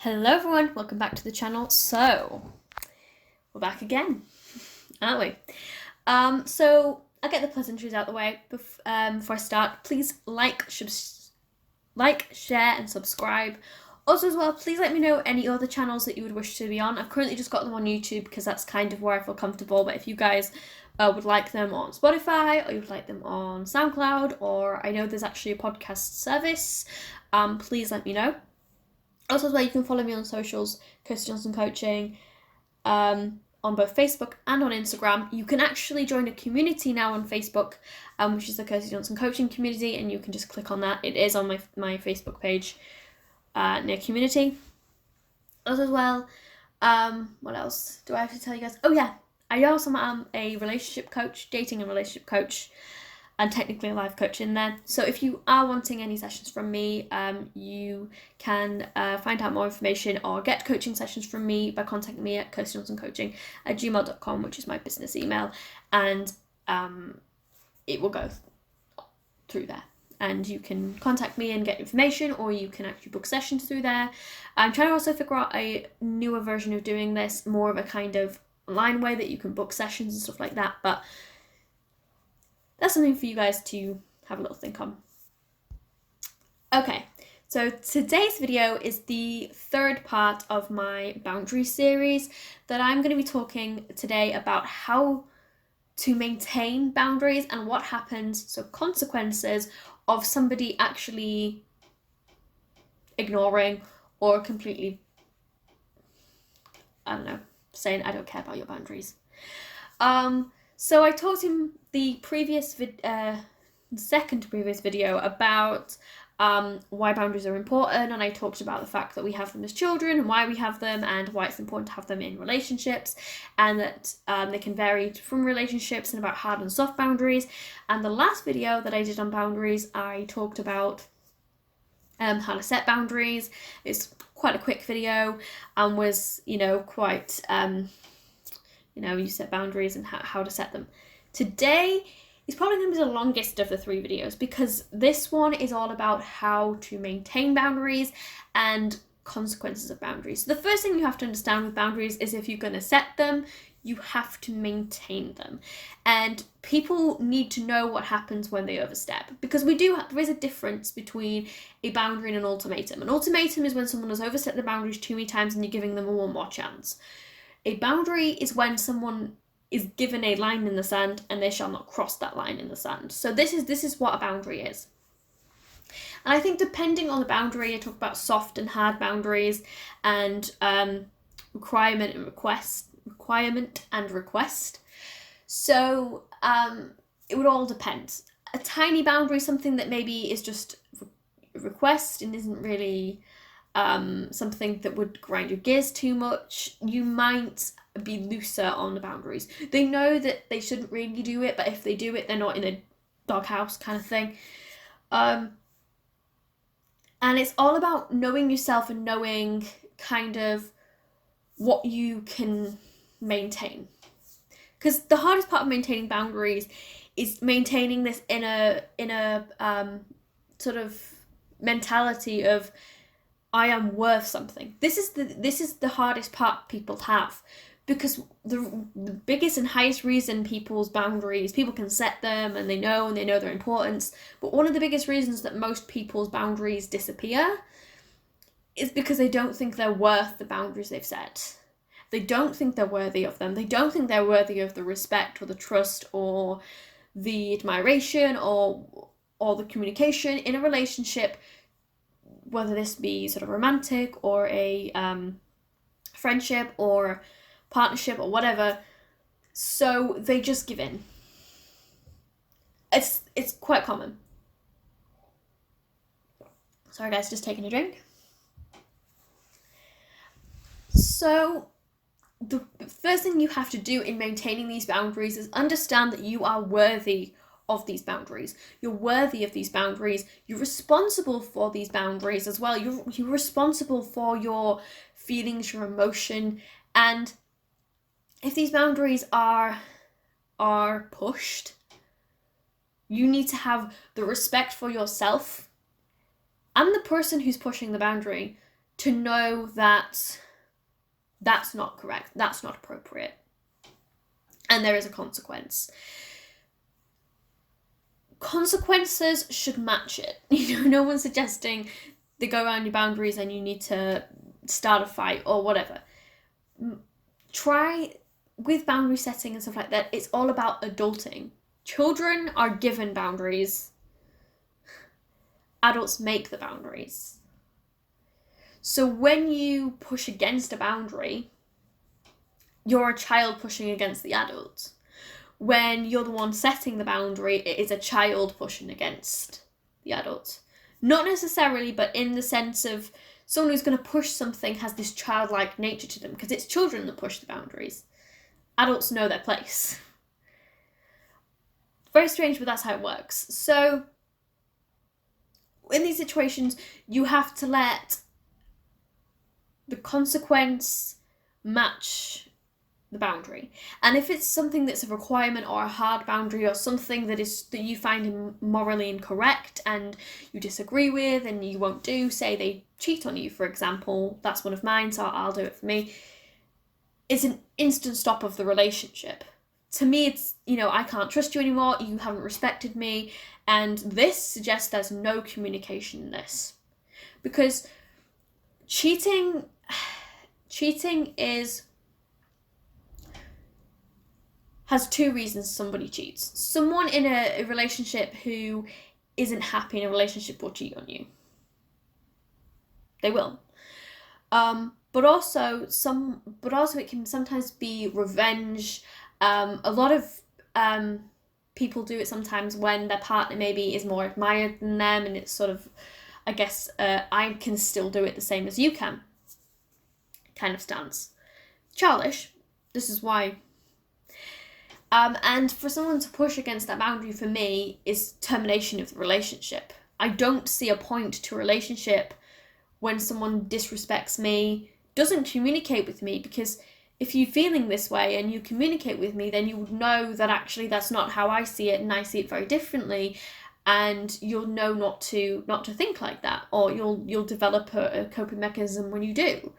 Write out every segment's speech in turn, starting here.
Hello everyone, welcome back to the channel. So, we're back again, aren't we? So I'll get the pleasantries out of the way before I start. Please like, share and subscribe. Also as well, please let me know any other channels that you would wish to be on. I've currently just got them on YouTube because that's kind of where I feel comfortable, but if you guys would like them on Spotify or you would like them on SoundCloud, or I know there's actually a podcast service, please let me know. Also as well, you can follow me on socials, Kirsty Johnson Coaching, on both Facebook and on Instagram. You can actually join a community now on Facebook, which is the Kirsty Johnson Coaching community, and you can just click on that. It is on my Facebook page near community. Also as well, what else do I have to tell you guys? Oh yeah, I also am a relationship coach, dating and relationship coach, and technically a life coach in there. So if you are wanting any sessions from me, you can find out more information or get coaching sessions from me by contacting me at kirstyjohnsoncoaching@gmail.com, which is my business email, and it will go through there. And you can contact me and get information, or you can actually book sessions through there. I'm trying to also figure out a newer version of doing this, more of a kind of online way that you can book sessions and stuff like that, but that's something for you guys to have a little think on. Okay, so today's video is the third part of my Bounderies series that I'm going to be talking today about how to maintain boundaries and what happens, so consequences of somebody actually ignoring or completely, saying I don't care about your boundaries. So I talked in the second previous video about why boundaries are important, and I talked about the fact that we have them as children and why we have them and why it's important to have them in relationships, and that they can vary from relationships, and about hard and soft boundaries. And the last video that I did on boundaries, I talked about how to set boundaries. It's quite a quick video and was, quite you set boundaries and how to set them. Today is probably going to be the longest of the three videos because this one is all about how to maintain boundaries and consequences of boundaries. So the first thing you have to understand with boundaries is if you're going to set them, you have to maintain them. And people need to know what happens when they overstep, because there is a difference between a boundary and an ultimatum. An ultimatum is when someone has overstepped the boundaries too many times and you're giving them a one more chance. A boundary is when someone is given a line in the sand and they shall not cross that line in the sand. So this is what a boundary is. And I think depending on the boundary, I talk about soft and hard boundaries, and requirement and request. So it would all depend. A tiny boundary, something that maybe is just a request and isn't really something that would grind your gears too much, you might be looser on the boundaries. They know that they shouldn't really do it, but if they do it, they're not in a doghouse kind of thing. And it's all about knowing yourself and knowing kind of what you can maintain. Because the hardest part of maintaining boundaries is maintaining this inner sort of mentality of I am worth something. This is the hardest part people have, because the biggest and highest reason people can set them and they know their importance, but one of the biggest reasons that most people's boundaries disappear is because they don't think they're worth the boundaries they've set. They don't think they're worthy of them. They don't think they're worthy of the respect or the trust or the admiration or the communication in a relationship, whether this be sort of romantic or a friendship or partnership or whatever. So they just give in. It's quite common. Sorry guys, just taking a drink. So the first thing you have to do in maintaining these boundaries is understand that you are worthy of these boundaries. You're worthy of these boundaries. You're responsible for these boundaries as well. You're responsible for your feelings, your emotion, and if these boundaries are pushed, you need to have the respect for yourself and the person who's pushing the boundary to know that that's not correct, that's not appropriate, and there is a consequence. Consequences should match it. No one's suggesting they go around your boundaries and you need to start a fight or whatever. Try with boundary setting and stuff like that, it's all about adulting. Children are given boundaries. Adults make the boundaries. So when you push against a boundary, you're a child pushing against the adult. When you're the one setting the boundary, it is a child pushing against the adult. Not necessarily, but in the sense of someone who's going to push something has this childlike nature to them, because it's children that push the boundaries. Adults know their place. Very strange, but that's how it works. So in these situations, you have to let the consequence match the boundary. And if it's something that's a requirement or a hard boundary or something that you find morally incorrect and you disagree with and you won't do, say they cheat on you, for example, that's one of mine, so I'll do it for me, it's an instant stop of the relationship. To me, it's, I can't trust you anymore, you haven't respected me, and this suggests there's no communication in this. Because cheating has two reasons somebody cheats. Someone in a relationship who isn't happy in a relationship will cheat on you. They will. But also it can sometimes be revenge. A lot of people do it sometimes when their partner maybe is more admired than them, and it's sort of, I guess, I can still do it the same as you can kind of stance. Childish. This is why. And for someone to push against that boundary, for me, is termination of the relationship. I don't see a point to a relationship when someone disrespects me, doesn't communicate with me, because if you're feeling this way and you communicate with me, then you would know that actually that's not how I see it and I see it very differently, and you'll know not to think like that, or you'll develop a coping mechanism when you do.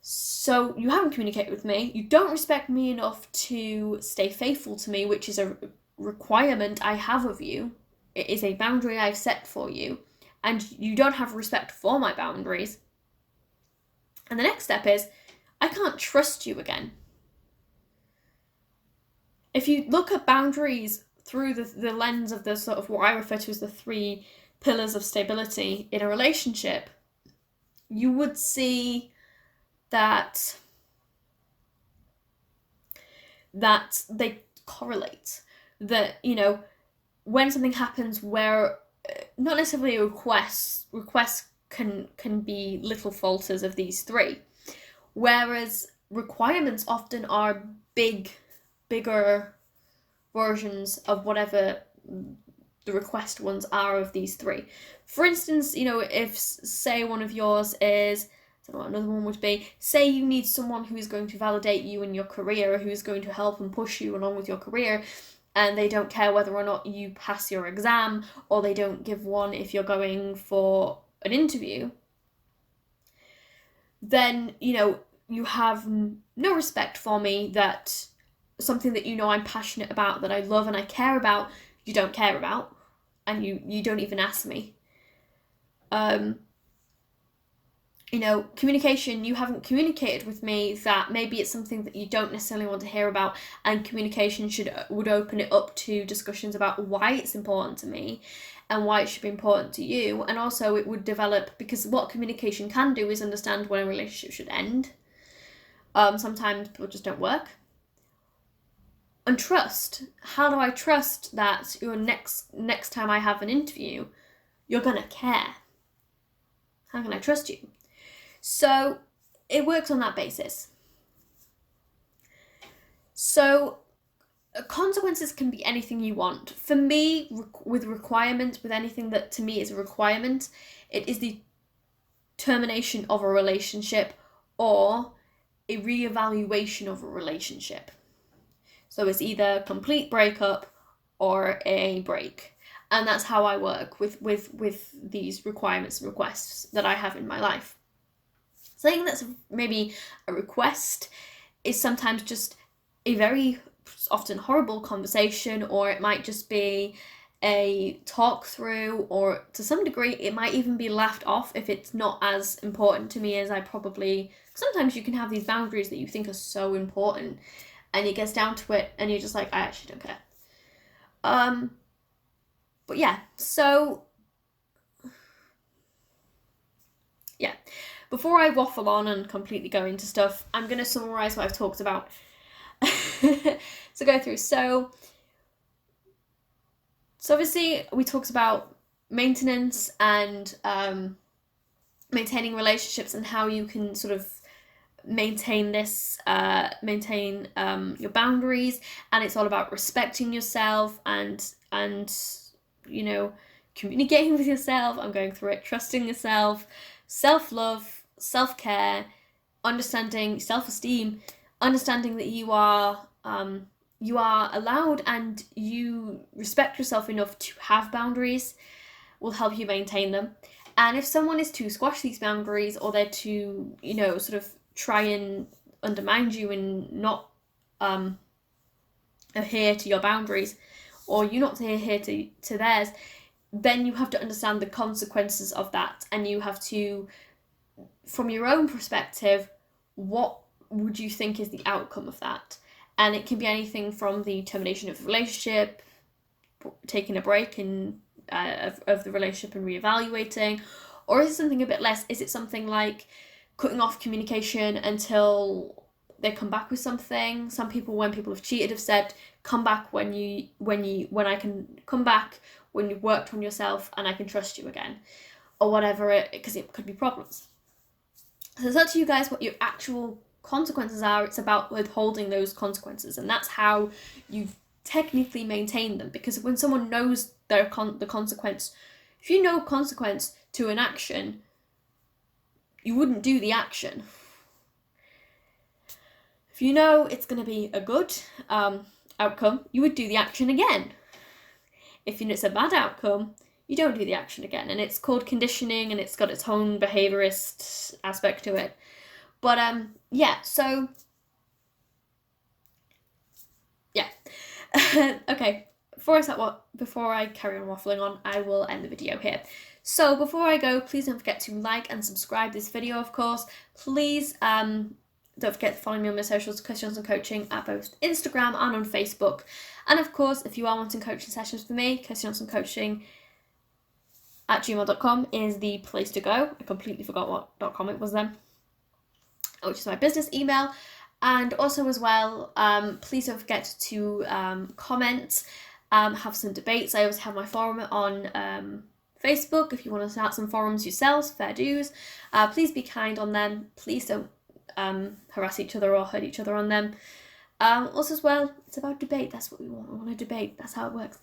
So you haven't communicated with me, you don't respect me enough to stay faithful to me, which is a requirement I have of you. It is a boundary I've set for you, and you don't have respect for my boundaries. And the next step is, I can't trust you again. If you look at boundaries through the lens of the sort of what I refer to as the 3 pillars of stability in a relationship, you would see that they correlate. That, when something happens where not necessarily a requests can be little falters of these 3, whereas requirements often are bigger versions of whatever the request ones are of these 3. For instance, if, say, one of yours is, I don't know what another one would be, say you need someone who is going to validate you in your career, who is going to help and push you along with your career, and they don't care whether or not you pass your exam, or they don't give one if you're going for an interview, then, you have no respect for me, that something that I'm passionate about, that I love and I care about, you don't care about, and you don't even ask me. Communication, you haven't communicated with me that maybe it's something that you don't necessarily want to hear about, and communication would open it up to discussions about why it's important to me and why it should be important to you. And also it would develop, because what communication can do is understand when a relationship should end. Sometimes people just don't work. And trust. How do I trust that your next time I have an interview, you're gonna care? How can I trust you? So it works on that basis. So consequences can be anything you want. For me, with requirements, with anything that to me is a requirement, it is the termination of a relationship or a reevaluation of a relationship. So it's either complete breakup or a break. And that's how I work with these requirements and requests that I have in my life. Saying that's maybe a request is sometimes just a very often horrible conversation, or it might just be a talk through, or to some degree it might even be laughed off if it's not as important to me as I probably. Sometimes you can have these boundaries that you think are so important, and it gets down to it and you're just like, I actually don't care. But yeah, so yeah, before I waffle on and completely go into stuff, I'm going to summarize what I've talked about. So go through. So obviously we talked about maintenance and maintaining relationships, and how you can sort of maintain your boundaries. And it's all about respecting yourself and you know, communicating with yourself. I'm going through it. Trusting yourself, self-love, self-care, understanding self-esteem, understanding that you are allowed and you respect yourself enough to have boundaries will help you maintain them. And if someone is to squash these boundaries, or they're to, you know, sort of try and undermine you and not adhere to your boundaries, or you not adhere to theirs, then you have to understand the consequences of that, and you have to, from your own perspective, what would you think is the outcome of that? And it can be anything from the termination of a relationship, taking a break of the relationship and reevaluating, or is it something a bit less? Is it something like cutting off communication until they come back with something? Some people, when people have cheated, have said, come back when I can come back when you've worked on yourself and I can trust you again, or whatever, because it could be problems. So it's up to you guys what your actual consequences are. It's about withholding those consequences, and that's how you technically maintain them. Because when someone knows the consequence, if you know consequence to an action, you wouldn't do the action. If you know it's going to be a good outcome, you would do the action again. If you know it's a bad outcome, you don't do the action again. And it's called conditioning, and it's got its own behaviorist aspect to it. But yeah, so yeah. Okay, before I carry on waffling on, I will end the video here. So before I go, please don't forget to like and subscribe this video, of course. Please don't forget to follow me on my socials, Kirsty Johnson Coaching, at both Instagram and on Facebook. And of course, if you are wanting coaching sessions with me, kirstyjohnsoncoaching at gmail.com is the place to go. I completely forgot what .com it was then, which is my business email. And also as well, please don't forget to comment, have some debates. I always have my forum on Facebook. If you want to start some forums yourselves, fair dues. Please be kind on them. Please don't harass each other or hurt each other on them. Also as well, it's about debate. That's what we want. We want to debate. That's how it works.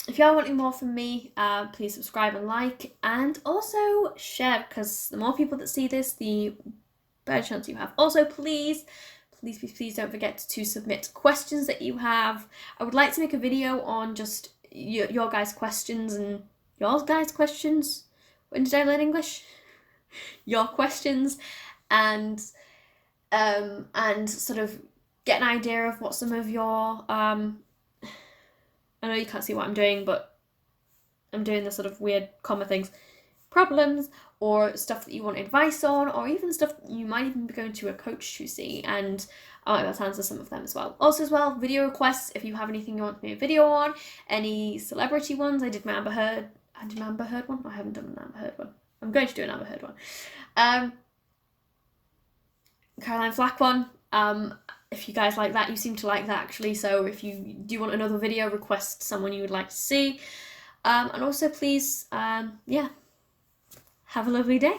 If you are wanting more from me, please subscribe and like, and also share, because the more people that see this, the better chance you have. Also, please don't forget to submit questions that you have. I would like to make a video on just your guys' questions and your guys' questions. When did I learn English? Your questions, and sort of get an idea of what some of your I know you can't see what I'm doing, but I'm doing the sort of weird comma things, problems, or stuff that you want advice on, or even stuff you might even be going to a coach to see, and I might be able to answer some of them as well. Also as well, video requests, if you have anything you want me a video on, any celebrity ones. I did my Amber Heard one. I haven't done an Amber Heard one. I'm going to do an Amber Heard one. Caroline Flack one. If you guys like that, you seem to like that actually, so if you do want another video, request someone you would like to see. And also please, yeah, have a lovely day.